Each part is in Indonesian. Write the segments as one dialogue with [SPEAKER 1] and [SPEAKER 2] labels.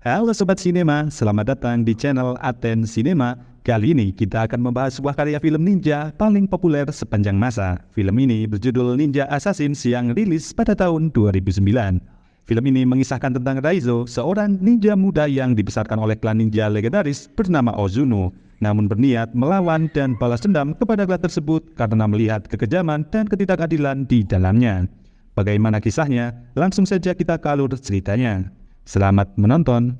[SPEAKER 1] Halo Sobat Sinema, selamat datang di channel Aten Sinema. Kali ini kita akan membahas sebuah karya film ninja paling populer sepanjang masa. Film ini berjudul Ninja Assassins yang rilis pada tahun 2009. Film ini mengisahkan tentang Raizo, seorang ninja muda yang dibesarkan oleh klan ninja legendaris bernama Ozuno, namun berniat melawan dan balas dendam kepada klan tersebut karena melihat kekejaman dan ketidakadilan di dalamnya. Bagaimana kisahnya? Langsung saja kita ke alur ceritanya. Selamat menonton.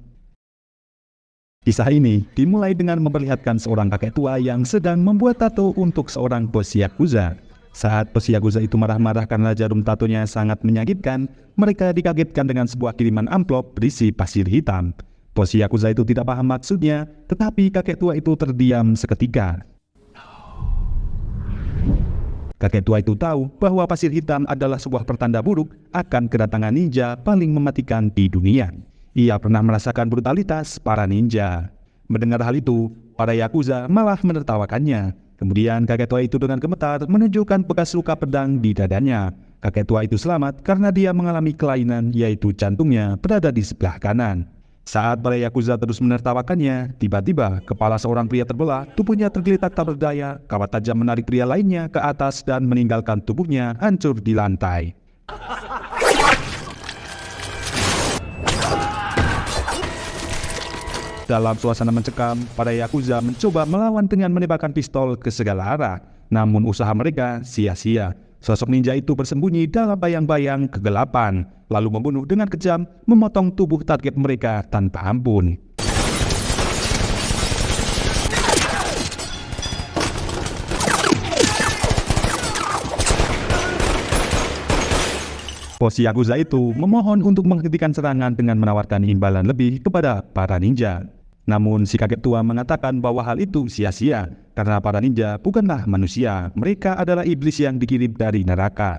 [SPEAKER 1] Kisah ini dimulai dengan memperlihatkan seorang kakek tua yang sedang membuat tato untuk seorang bos Yakuza. Saat bos Yakuza itu marah-marah karena jarum tatonya sangat menyakitkan, mereka dikagetkan dengan sebuah kiriman amplop berisi pasir hitam. Bos Yakuza itu tidak paham maksudnya, tetapi kakek tua itu terdiam seketika. Kakek tua itu tahu bahwa pasir hitam adalah sebuah pertanda buruk akan kedatangan ninja paling mematikan di dunia. Ia pernah merasakan brutalitas para ninja. Mendengar hal itu, para Yakuza malah menertawakannya. Kemudian kakek tua itu dengan gemetar menunjukkan bekas luka pedang di dadanya. Kakek tua itu selamat karena dia mengalami kelainan, yaitu jantungnya berada di sebelah kanan. Saat para Yakuza terus menertawakannya, tiba-tiba kepala seorang pria terbelah, tubuhnya tergeletak tak berdaya, kawat tajam menarik pria lainnya ke atas dan meninggalkan tubuhnya hancur di lantai. Dalam suasana mencekam, para Yakuza mencoba melawan dengan menembakkan pistol ke segala arah. Namun usaha mereka sia-sia. Sosok ninja itu bersembunyi dalam bayang-bayang kegelapan, lalu membunuh dengan kejam, memotong tubuh target mereka tanpa ampun. Bos Yakuza itu memohon untuk menghentikan serangan dengan menawarkan imbalan lebih kepada para ninja. Namun si kakek tua mengatakan bahwa hal itu sia-sia, karena para ninja bukanlah manusia, mereka adalah iblis yang dikirim dari neraka.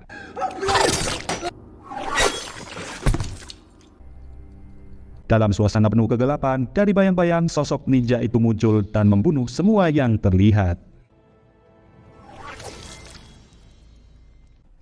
[SPEAKER 1] Dalam suasana penuh kegelapan, dari bayang-bayang sosok ninja itu muncul dan membunuh semua yang terlihat.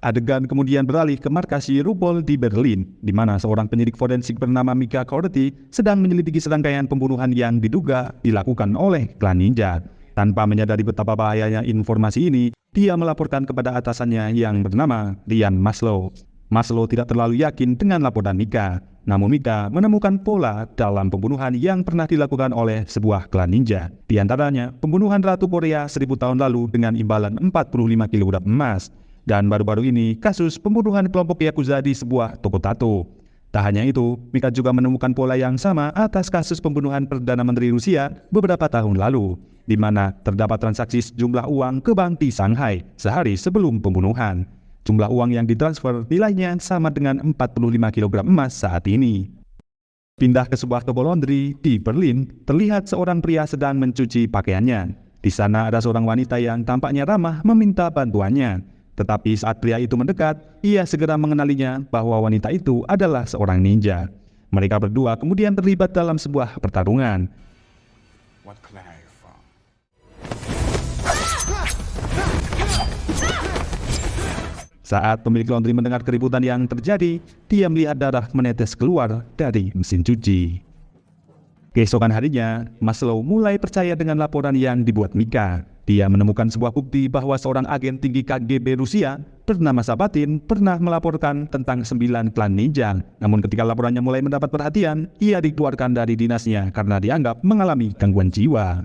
[SPEAKER 1] Adegan kemudian beralih ke markas Europol di Berlin, di mana seorang penyidik forensik bernama Mika Korety sedang menyelidiki serangkaian pembunuhan yang diduga dilakukan oleh klan ninja. Tanpa menyadari betapa bahayanya informasi ini, dia melaporkan kepada atasannya yang bernama Ryan Maslow. Maslow tidak terlalu yakin dengan laporan Mika, namun Mika menemukan pola dalam pembunuhan yang pernah dilakukan oleh sebuah klan ninja. Di antaranya, pembunuhan Ratu Korea 1000 tahun lalu dengan imbalan 45 kg emas. Dan baru-baru ini, kasus pembunuhan kelompok Yakuza di sebuah toko tato. Tak hanya itu, Mika juga menemukan pola yang sama atas kasus pembunuhan Perdana Menteri Rusia beberapa tahun lalu, di mana terdapat transaksi sejumlah uang ke bank di Shanghai sehari sebelum pembunuhan. Jumlah uang yang ditransfer nilainya sama dengan 45 kg emas saat ini. Pindah ke sebuah toko laundry di Berlin, terlihat seorang pria sedang mencuci pakaiannya. Di sana ada seorang wanita yang tampaknya ramah meminta bantuannya. Tetapi saat pria itu mendekat, ia segera mengenalinya bahwa wanita itu adalah seorang ninja. Mereka berdua kemudian terlibat dalam sebuah pertarungan. Saat pemilik laundry mendengar keributan yang terjadi, dia melihat darah menetes keluar dari mesin cuci. Keesokan harinya, Maslow mulai percaya dengan laporan yang dibuat Mika. Dia menemukan sebuah bukti bahwa seorang agen tinggi KGB Rusia bernama Sabatin pernah melaporkan tentang 9 klan ninja. Namun ketika laporannya mulai mendapat perhatian, ia dikeluarkan dari dinasnya karena dianggap mengalami gangguan jiwa.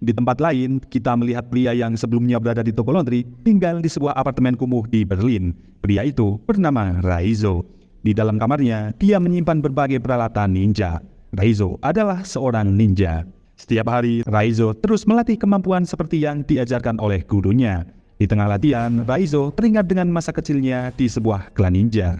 [SPEAKER 1] Di tempat lain, kita melihat pria yang sebelumnya berada di toko laundry tinggal di sebuah apartemen kumuh di Berlin. Pria itu bernama Raizo. Di dalam kamarnya, dia menyimpan berbagai peralatan ninja. Raizo adalah seorang ninja. Setiap hari, Raizo terus melatih kemampuan seperti yang diajarkan oleh gurunya. Di tengah latihan, Raizo teringat dengan masa kecilnya di sebuah klan ninja.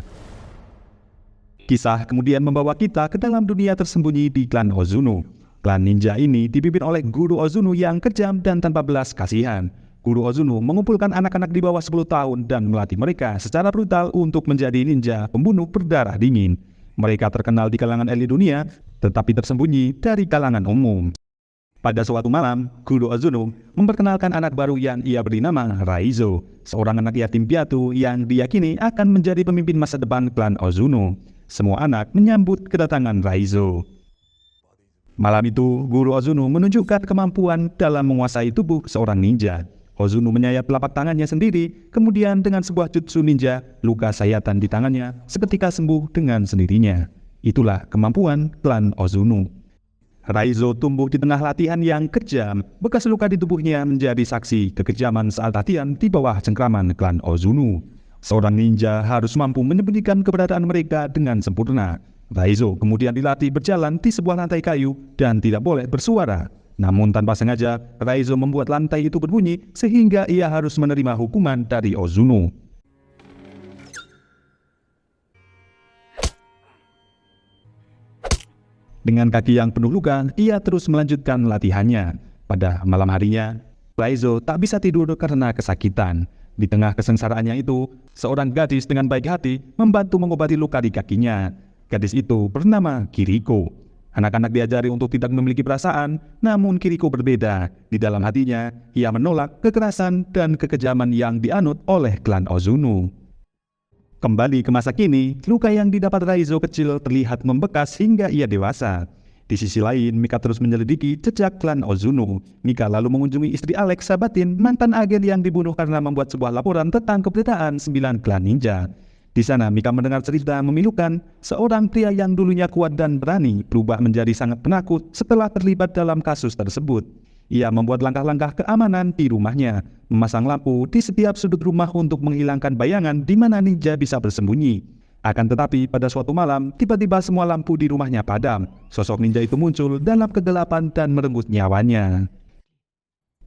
[SPEAKER 1] Kisah kemudian membawa kita ke dalam dunia tersembunyi di klan Ozuno. Klan ninja ini dipimpin oleh guru Ozuno yang kejam dan tanpa belas kasihan. Guru Ozuno mengumpulkan anak-anak di bawah 10 tahun dan melatih mereka secara brutal untuk menjadi ninja pembunuh berdarah dingin. Mereka terkenal di kalangan elit dunia, tetapi tersembunyi dari kalangan umum. Pada suatu malam, Guru Ozuno memperkenalkan anak baru yang ia beri nama Raizo, seorang anak yatim piatu yang diyakini akan menjadi pemimpin masa depan klan Ozuno. Semua anak menyambut kedatangan Raizo. Malam itu, Guru Ozuno menunjukkan kemampuan dalam menguasai tubuh seorang ninja. Ozuno menyayat telapak tangannya sendiri, kemudian dengan sebuah jutsu ninja, luka sayatan di tangannya seketika sembuh dengan sendirinya. Itulah kemampuan klan Ozuno. Raizo tumbuh di tengah latihan yang kejam. Bekas luka di tubuhnya menjadi saksi kekejaman saat latihan di bawah cengkraman klan Ozuno. Seorang ninja harus mampu menyembunyikan keberadaan mereka dengan sempurna. Raizo kemudian dilatih berjalan di sebuah lantai kayu dan tidak boleh bersuara. Namun tanpa sengaja, Raizo membuat lantai itu berbunyi sehingga ia harus menerima hukuman dari Ozuno. Dengan kaki yang penuh luka, ia terus melanjutkan latihannya. Pada malam harinya, Raizo tak bisa tidur karena kesakitan. Di tengah kesengsaraannya itu, seorang gadis dengan baik hati membantu mengobati luka di kakinya. Gadis itu bernama Kiriko. Anak-anak diajari untuk tidak memiliki perasaan, namun Kiriko berbeda. Di dalam hatinya, ia menolak kekerasan dan kekejaman yang dianut oleh klan Ozuno. Kembali ke masa kini, luka yang didapat Raizo kecil terlihat membekas hingga ia dewasa. Di sisi lain, Mika terus menyelidiki jejak klan Ozuno. Mika lalu mengunjungi istri Alex Sabatin, mantan agen yang dibunuh karena membuat sebuah laporan tentang keberadaan 9 klan ninja. Di sana, Mika mendengar cerita memilukan, seorang pria yang dulunya kuat dan berani berubah menjadi sangat penakut setelah terlibat dalam kasus tersebut. Ia membuat langkah-langkah keamanan di rumahnya, memasang lampu di setiap sudut rumah untuk menghilangkan bayangan di mana ninja bisa bersembunyi. Akan tetapi pada suatu malam, tiba-tiba semua lampu di rumahnya padam. Sosok ninja itu muncul dalam kegelapan dan merenggut nyawanya.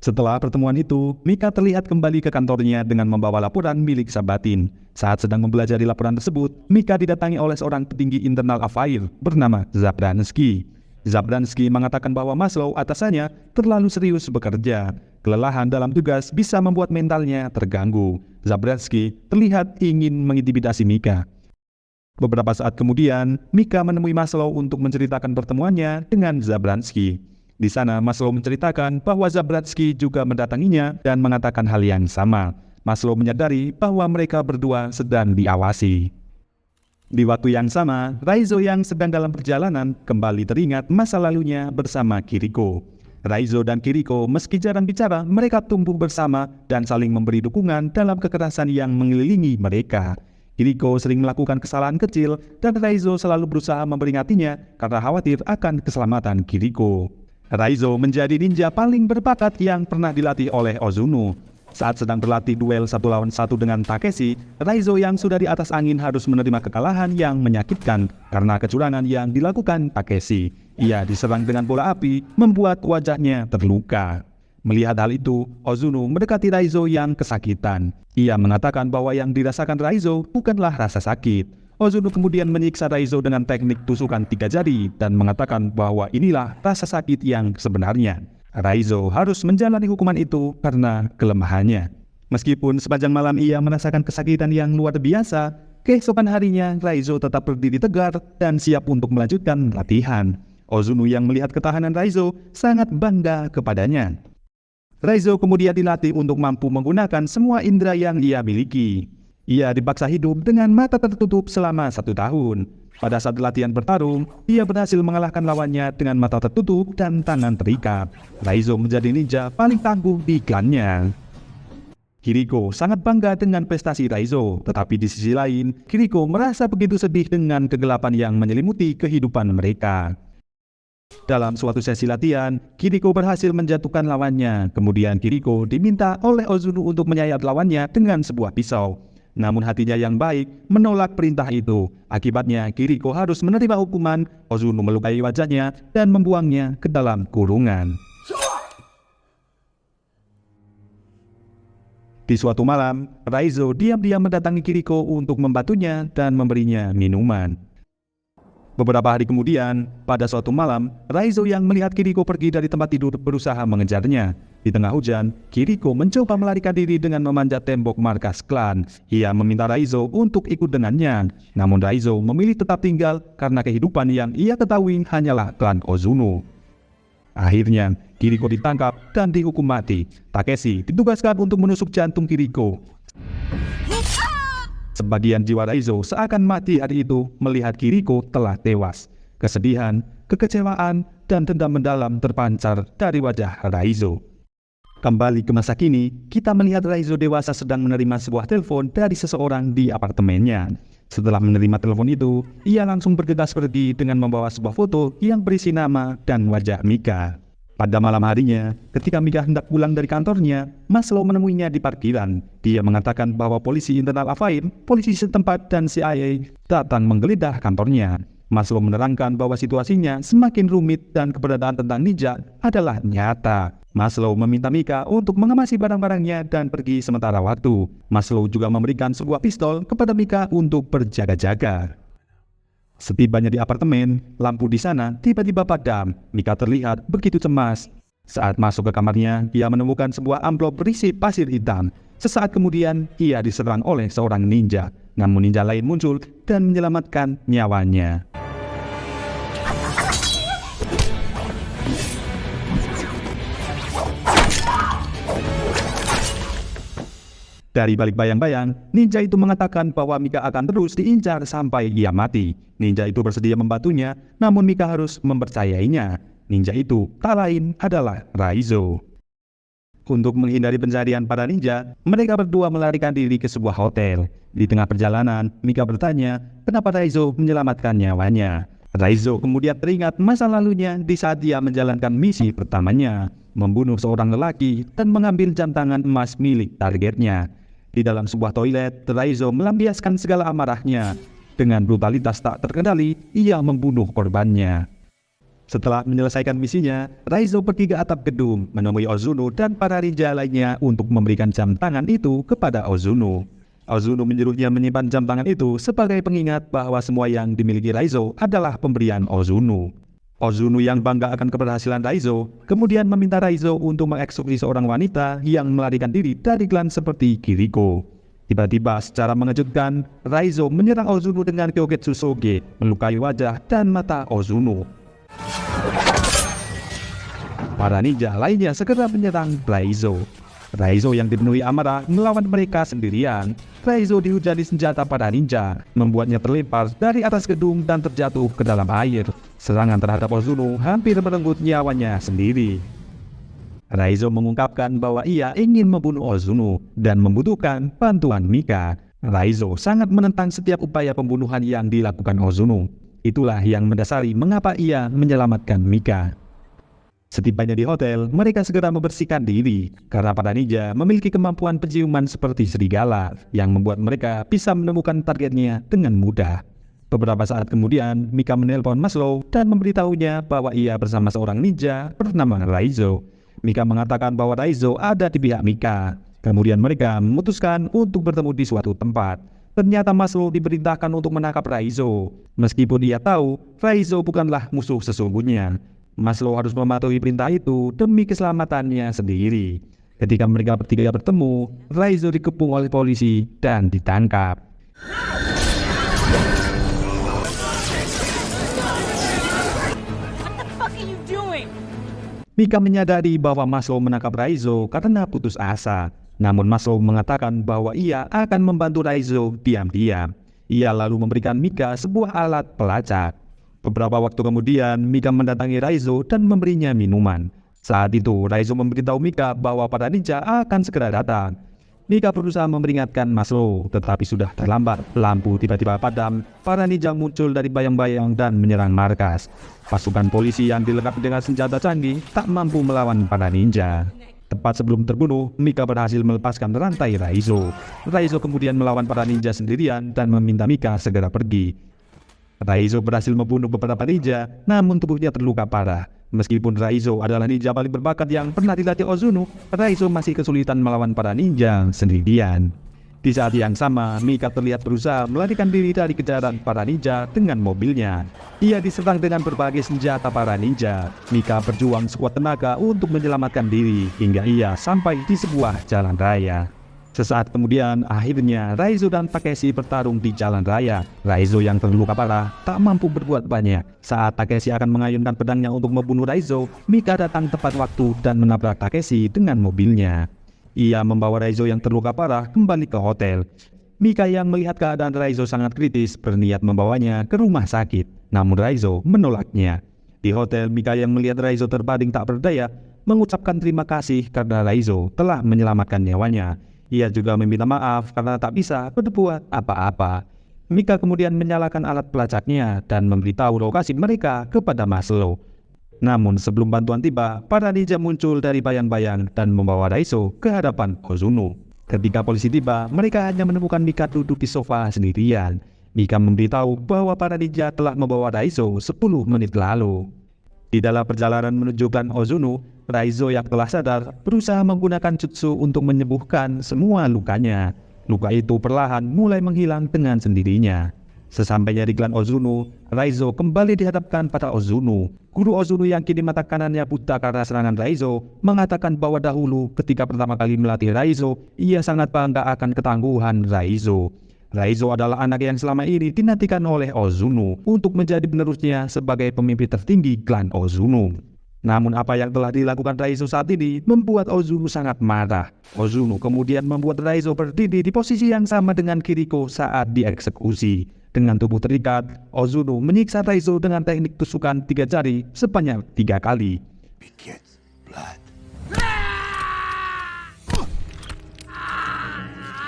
[SPEAKER 1] Setelah pertemuan itu, Mika terlihat kembali ke kantornya dengan membawa laporan milik Sabatin. Saat sedang mempelajari laporan tersebut, Mika didatangi oleh seorang petinggi internal Avail bernama Zabransky. Zabransky mengatakan bahwa Maslow atasannya terlalu serius bekerja. Kelelahan dalam tugas bisa membuat mentalnya terganggu. Zabransky terlihat ingin mengintimidasi Mika. Beberapa saat kemudian, Mika menemui Maslow untuk menceritakan pertemuannya dengan Zabransky. Di sana, Maslow menceritakan bahwa Zabransky juga mendatanginya dan mengatakan hal yang sama. Maslow menyadari bahwa mereka berdua sedang diawasi. Di waktu yang sama, Raizo yang sedang dalam perjalanan kembali teringat masa lalunya bersama Kiriko. Raizo dan Kiriko meski jarang bicara, mereka tumbuh bersama dan saling memberi dukungan dalam kekerasan yang mengelilingi mereka. Kiriko sering melakukan kesalahan kecil dan Raizo selalu berusaha memperingatinya karena khawatir akan keselamatan Kiriko. Raizo menjadi ninja paling berbakat yang pernah dilatih oleh Ozuno. Saat sedang berlatih duel 1 lawan 1 dengan Takeshi, Raizo yang sudah di atas angin harus menerima kekalahan yang menyakitkan karena kecurangan yang dilakukan Takeshi. Ia diserang dengan bola api, membuat wajahnya terluka. Melihat hal itu, Ozuno mendekati Raizo yang kesakitan. Ia mengatakan bahwa yang dirasakan Raizo bukanlah rasa sakit. Ozuno kemudian menyiksa Raizo dengan teknik tusukan 3 jari dan mengatakan bahwa inilah rasa sakit yang sebenarnya. Raizo harus menjalani hukuman itu karena kelemahannya. Meskipun sepanjang malam ia merasakan kesakitan yang luar biasa, keesokan harinya Raizo tetap berdiri tegar dan siap untuk melanjutkan latihan. Ozuno yang melihat ketahanan Raizo sangat bangga kepadanya. Raizo kemudian dilatih untuk mampu menggunakan semua indera yang ia miliki. Ia dipaksa hidup dengan mata tertutup selama 1 tahun. Pada saat latihan bertarung, ia berhasil mengalahkan lawannya dengan mata tertutup dan tangan terikat. Raizo menjadi ninja paling tangguh di klannya. Kiriko sangat bangga dengan prestasi Raizo, tetapi di sisi lain, Kiriko merasa begitu sedih dengan kegelapan yang menyelimuti kehidupan mereka. Dalam suatu sesi latihan, Kiriko berhasil menjatuhkan lawannya. Kemudian Kiriko diminta oleh Ozuno untuk menyayat lawannya dengan sebuah pisau. Namun hatinya yang baik menolak perintah itu. Akibatnya Kiriko harus menerima hukuman. Ozuno melukai wajahnya dan membuangnya ke dalam kurungan. Di suatu malam, Raizo diam-diam mendatangi Kiriko untuk membantunya dan memberinya minuman. Beberapa hari kemudian, pada suatu malam, Raizo yang melihat Kiriko pergi dari tempat tidur berusaha mengejarnya. Di tengah hujan, Kiriko mencoba melarikan diri dengan memanjat tembok markas klan. Ia meminta Raizo untuk ikut dengannya. Namun Raizo memilih tetap tinggal karena kehidupan yang ia ketahui hanyalah klan Ozuno. Akhirnya, Kiriko ditangkap dan dihukum mati. Takeshi ditugaskan untuk menusuk jantung Kiriko. Sebagian jiwa Raizo seakan mati hari itu melihat Kiriko telah tewas. Kesedihan, kekecewaan, dan dendam mendalam terpancar dari wajah Raizo. Kembali ke masa kini, kita melihat Raizo dewasa sedang menerima sebuah telepon dari seseorang di apartemennya. Setelah menerima telepon itu, ia langsung bergegas pergi dengan membawa sebuah foto yang berisi nama dan wajah Mika. Pada malam harinya, ketika Mika hendak pulang dari kantornya, Maslow menemuinya di parkiran. Dia mengatakan bahwa polisi internal Avain, polisi setempat, dan CIA datang menggeledah kantornya. Maslow menerangkan bahwa situasinya semakin rumit dan keberadaan tentang ninja adalah nyata. Maslow meminta Mika untuk mengemasi barang-barangnya dan pergi sementara waktu. Maslow juga memberikan sebuah pistol kepada Mika untuk berjaga-jaga. Setibanya di apartemen, lampu di sana tiba-tiba padam. Mika terlihat begitu cemas. Saat masuk ke kamarnya, ia menemukan sebuah amplop berisi pasir hitam. Sesaat kemudian, ia diserang oleh seorang ninja. Namun ninja lain muncul dan menyelamatkan nyawanya. Dari balik bayang-bayang, ninja itu mengatakan bahwa Mika akan terus diincar sampai ia mati. Ninja itu bersedia membantunya, namun Mika harus mempercayainya. Ninja itu tak lain adalah Raizo. Untuk menghindari pencarian para ninja, mereka berdua melarikan diri ke sebuah hotel. Di tengah perjalanan, Mika bertanya kenapa Raizo menyelamatkan nyawanya. Raizo kemudian teringat masa lalunya di saat dia menjalankan misi pertamanya, membunuh seorang lelaki dan mengambil jam tangan emas milik targetnya. Di dalam sebuah toilet, Raizo melampiaskan segala amarahnya. Dengan brutalitas tak terkendali, ia membunuh korbannya. Setelah menyelesaikan misinya, Raizo pergi ke atap gedung, menemui Ozuno dan para ninja lainnya untuk memberikan jam tangan itu kepada Ozuno. Ozuno menyuruhnya menyimpan jam tangan itu sebagai pengingat bahwa semua yang dimiliki Raizo adalah pemberian Ozuno. Ozuno yang bangga akan keberhasilan Raizo, kemudian meminta Raizo untuk mengeksekusi seorang wanita yang melarikan diri dari klan seperti Kiriko. Tiba-tiba secara mengejutkan, Raizo menyerang Ozuno dengan Kyogetsu Soge, melukai wajah dan mata Ozuno. Para ninja lainnya segera menyerang Raizo. Raizo yang dipenuhi amarah melawan mereka sendirian. Raizo dihujani senjata para ninja, membuatnya terlempar dari atas gedung dan terjatuh ke dalam air. Serangan terhadap Ozuno hampir merenggut nyawanya sendiri. Raizo mengungkapkan bahwa ia ingin membunuh Ozuno dan membutuhkan bantuan Mika. Raizo sangat menentang setiap upaya pembunuhan yang dilakukan Ozuno. Itulah yang mendasari mengapa ia menyelamatkan Mika. Setibanya di hotel, mereka segera membersihkan diri karena para ninja memiliki kemampuan penciuman seperti serigala yang membuat mereka bisa menemukan targetnya dengan mudah. Beberapa saat kemudian, Mika menelpon Maslow dan memberitahunya bahwa ia bersama seorang ninja bernama Raizo. Mika mengatakan bahwa Raizo ada di pihak Mika. Kemudian mereka memutuskan untuk bertemu di suatu tempat. Ternyata Maslow diperintahkan untuk menangkap Raizo. Meskipun dia tahu, Raizo bukanlah musuh sesungguhnya. Maslow harus mematuhi perintah itu demi keselamatannya sendiri. Ketika mereka bertiga bertemu, Raizo dikepung oleh polisi dan ditangkap. Mika menyadari bahwa Maslow menangkap Raizo karena putus asa. Namun Maslow mengatakan bahwa ia akan membantu Raizo diam-diam. Ia lalu memberikan Mika sebuah alat pelacak. Beberapa waktu kemudian, Mika mendatangi Raizo dan memberinya minuman. Saat itu, Raizo memberitahu Mika bahwa para ninja akan segera datang. Mika berusaha memperingatkan Maslow, tetapi sudah terlambat. Lampu tiba-tiba padam, para ninja muncul dari bayang-bayang dan menyerang markas. Pasukan polisi yang dilengkapi dengan senjata canggih tak mampu melawan para ninja. Tepat sebelum terbunuh, Mika berhasil melepaskan rantai Raizo. Raizo kemudian melawan para ninja sendirian dan meminta Mika segera pergi. Raizo berhasil membunuh beberapa ninja, namun tubuhnya terluka parah. Meskipun Raizo adalah ninja paling berbakat yang pernah dilatih Ozuno, Raizo masih kesulitan melawan para ninja sendirian. Di saat yang sama, Mika terlihat berusaha melarikan diri dari kejaran para ninja dengan mobilnya. Ia diserang dengan berbagai senjata para ninja. Mika berjuang sekuat tenaga untuk menyelamatkan diri hingga ia sampai di sebuah jalan raya. Sesaat kemudian, akhirnya Raizo dan Takeshi bertarung di jalan raya. Raizo yang terluka parah tak mampu berbuat banyak. Saat Takeshi akan mengayunkan pedangnya untuk membunuh Raizo, Mika datang tepat waktu dan menabrak Takeshi dengan mobilnya. Ia membawa Raizo yang terluka parah kembali ke hotel. Mika yang melihat keadaan Raizo sangat kritis berniat membawanya ke rumah sakit, namun Raizo menolaknya. Di hotel, Mika yang melihat Raizo terbaring tak berdaya mengucapkan terima kasih karena Raizo telah menyelamatkan nyawanya. Ia juga meminta maaf karena tak bisa berbuat apa-apa. Mika kemudian menyalakan alat pelacaknya dan memberitahu lokasi mereka kepada Maslow. Namun sebelum bantuan tiba, para ninja muncul dari bayang-bayang dan membawa Raizo ke hadapan Ozuno. Ketika polisi tiba, mereka hanya menemukan Mika duduk di sofa sendirian. Mika memberitahu bahwa para ninja telah membawa Raizo 10 menit lalu. Di dalam perjalanan menuju klan Ozuno, Raizo yang telah sadar berusaha menggunakan jutsu untuk menyembuhkan semua lukanya. Luka itu perlahan mulai menghilang dengan sendirinya. Sesampainya di klan Ozuno, Raizo kembali dihadapkan pada Ozuno. Guru Ozuno yang kini mata kanannya buta karena serangan Raizo mengatakan bahwa dahulu ketika pertama kali melatih Raizo, ia sangat bangga akan ketangguhan Raizo. Raizo adalah anak yang selama ini dinantikan oleh Ozuno untuk menjadi penerusnya sebagai pemimpin tertinggi klan Ozuno. Namun apa yang telah dilakukan Raizo saat ini membuat Ozuno sangat marah. Ozuno kemudian membuat Raizo berdiri di posisi yang sama dengan Kiriko saat dieksekusi. Dengan tubuh terikat, Ozuno menyiksa Raizo dengan teknik tusukan 3 jari sebanyak 3 kali.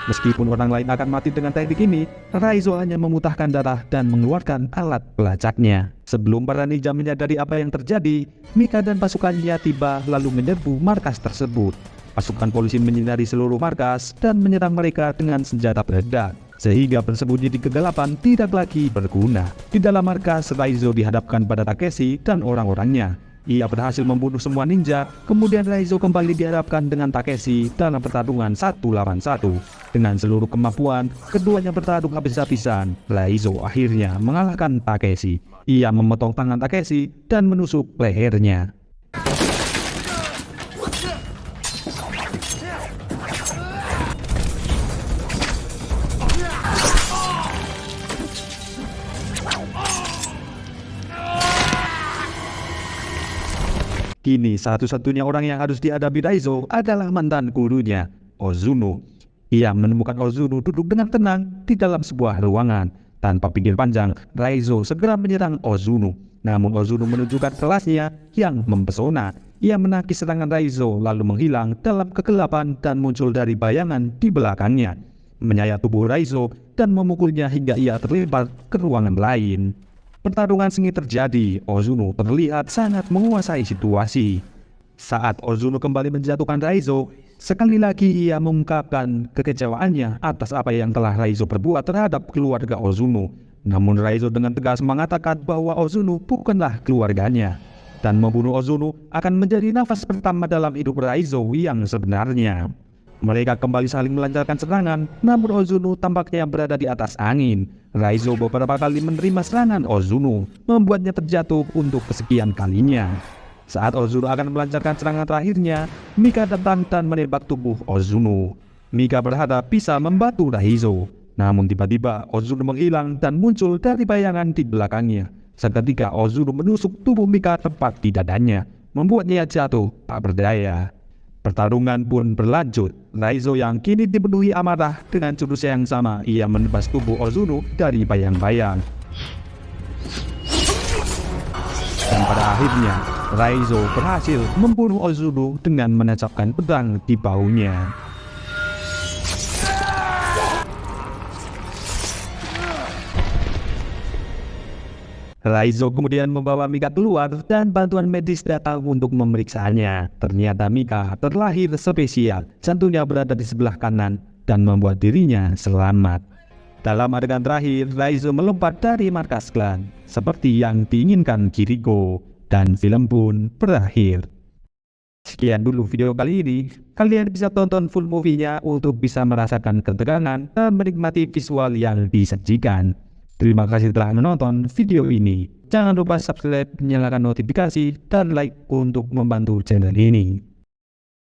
[SPEAKER 1] Meskipun orang lain akan mati dengan teknik ini, Raizo hanya memutahkan darah dan mengeluarkan alat pelacaknya. Sebelum para ninja menyadari apa yang terjadi, Mika dan pasukannya tiba lalu menyerbu markas tersebut. Pasukan polisi menyinari seluruh markas dan menyerang mereka dengan senjata peledak, sehingga bersembunyi di kegelapan tidak lagi berguna. Di dalam markas, Raizo dihadapkan pada Takeshi dan orang-orangnya. Ia berhasil membunuh semua ninja, kemudian Raizo kembali dihadapkan dengan Takeshi dalam pertarungan 1 lawan 1. Dengan seluruh kemampuan, keduanya bertarung habis-habisan. Raizo akhirnya mengalahkan Takeshi. Ia memotong tangan Takeshi dan menusuk lehernya. Kini satu-satunya orang yang harus dihadapi Raizo adalah mantan gurunya, Ozuno. Ia menemukan Ozuno duduk dengan tenang di dalam sebuah ruangan. Tanpa pikir panjang, Raizo segera menyerang Ozuno. Namun Ozuno menunjukkan kelasnya yang mempesona. Ia menangkis serangan Raizo lalu menghilang dalam kegelapan dan muncul dari bayangan di belakangnya, menyayat tubuh Raizo dan memukulnya hingga ia terlempar ke ruangan lain. Pertarungan sengit terjadi. Ozuno terlihat sangat menguasai situasi. Saat Ozuno kembali menjatuhkan Raizo, sekali lagi ia mengungkapkan kekecewaannya atas apa yang telah Raizo perbuat terhadap keluarga Ozuno. Namun Raizo dengan tegas mengatakan bahwa Ozuno bukanlah keluarganya, dan membunuh Ozuno akan menjadi nafas pertama dalam hidup Raizo yang sebenarnya. Mereka kembali saling melancarkan serangan, namun Ozuno tampaknya berada di atas angin. Raizo beberapa kali menerima serangan Ozuno, membuatnya terjatuh untuk kesekian kalinya. Saat Ozuno akan melancarkan serangan terakhirnya, Mika datang dan menembak tubuh Ozuno. Mika berharap bisa membantu Raizo, namun tiba-tiba Ozuno menghilang dan muncul dari bayangan di belakangnya. Seketika Ozuno menusuk tubuh Mika tepat di dadanya, membuatnya jatuh tak berdaya. Pertarungan pun berlanjut. Raizo yang kini dipenuhi amarah dengan jurus yang sama, ia menebas tubuh Ozuno dari bayang-bayang. Dan pada akhirnya, Raizo berhasil membunuh Ozuno dengan menancapkan pedang di bahunya. Raizo kemudian membawa Mika keluar dan bantuan medis datang untuk memeriksanya. Ternyata Mika terlahir spesial, jantungnya berada di sebelah kanan dan membuat dirinya selamat. Dalam adegan terakhir, Raizo melompat dari markas klan, seperti yang diinginkan Kiriko, dan film pun berakhir. Sekian dulu video kali ini. Kalian bisa tonton full movie-nya untuk bisa merasakan ketegangan dan menikmati visual yang disajikan. Terima kasih telah menonton video ini. Jangan lupa subscribe, nyalakan notifikasi, dan like untuk membantu channel ini.